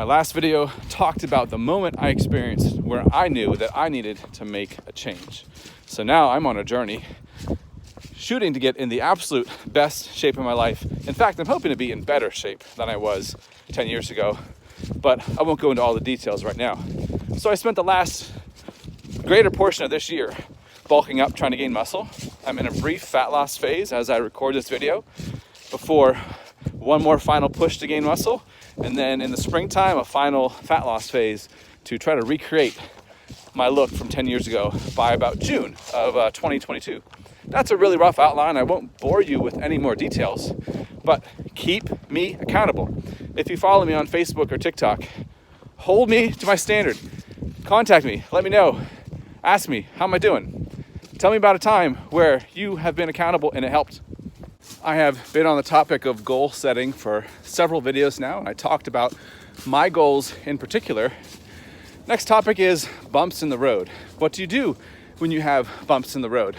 My last video talked about the moment I experienced where I knew that I needed to make a change. So now I'm on a journey, shooting to get in the absolute best shape of my life. In fact, I'm hoping to be in better shape than I was 10 years ago, but I won't go into all the details right now. So I spent the last greater portion of this year bulking up, trying to gain muscle. I'm in a brief fat loss phase as I record this video before one more final push to gain muscle. And then in the springtime, a final fat loss phase to try to recreate my look from 10 years ago by about June of 2022. That's a really rough outline. I won't bore you with any more details, but keep me accountable. If you follow me on Facebook or TikTok, hold me to my standard. Contact me, let me know, ask me, how am I doing? Tell me about a time where you have been accountable and it helped. I have been on the topic of goal setting for several videos now, and I talked about my goals in particular. Next topic is bumps in the road. What do you do when you have bumps in the road?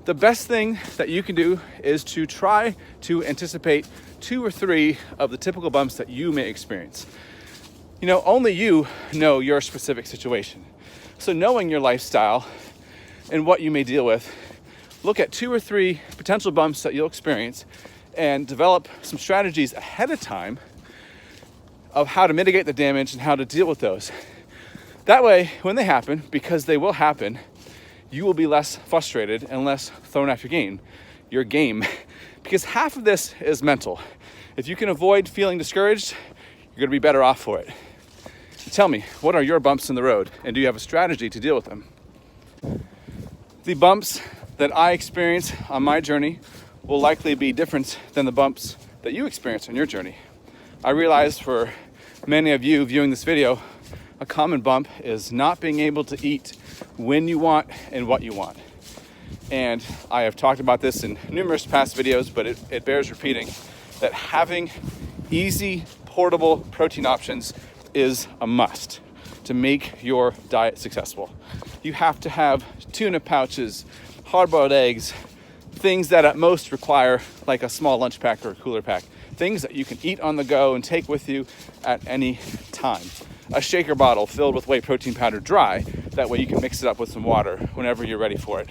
The best thing that you can do is to try to anticipate 2 or 3 of the typical bumps that you may experience. You know, only you know your specific situation. So knowing your lifestyle and what you may deal with, look at 2 or 3 potential bumps that you'll experience and develop some strategies ahead of time of how to mitigate the damage and how to deal with those. That way, when they happen, because they will happen, you will be less frustrated and less thrown off your game, because half of this is mental. If you can avoid feeling discouraged, you're gonna be better off for it. Tell me, what are your bumps in the road, and do you have a strategy to deal with them? The bumps that I experience on my journey will likely be different than the bumps that you experience on your journey. I realize for many of you viewing this video, a common bump is not being able to eat when you want and what you want. And I have talked about this in numerous past videos, but it bears repeating that having easy, portable protein options is a must to make your diet successful. You have to have tuna pouches, hard-boiled eggs, things that at most require like a small lunch pack or a cooler pack, things that you can eat on the go and take with you at any time. A shaker bottle filled with whey protein powder dry, that way you can mix it up with some water whenever you're ready for it.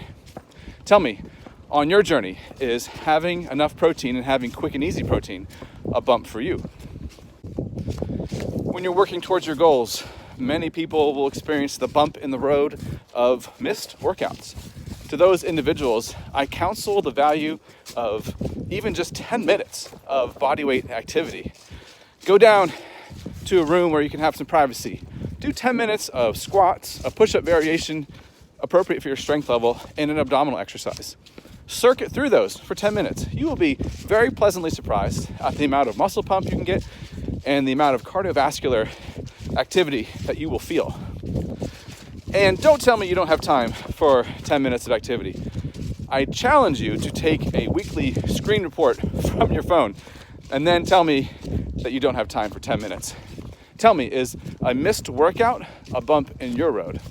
Tell me, on your journey, is having enough protein and having quick and easy protein a bump for you? When you're working towards your goals, many people will experience the bump in the road of missed workouts. To those individuals, I counsel the value of even just 10 minutes of bodyweight activity. Go down to a room where you can have some privacy. Do 10 minutes of squats, a push-up variation appropriate for your strength level, and an abdominal exercise. Circuit through those for 10 minutes. You will be very pleasantly surprised at the amount of muscle pump you can get and the amount of cardiovascular activity that you will feel. And don't tell me you don't have time for 10 minutes of activity. I challenge you to take a weekly screen report from your phone and then tell me that you don't have time for 10 minutes. Tell me, is a missed workout a bump in your road?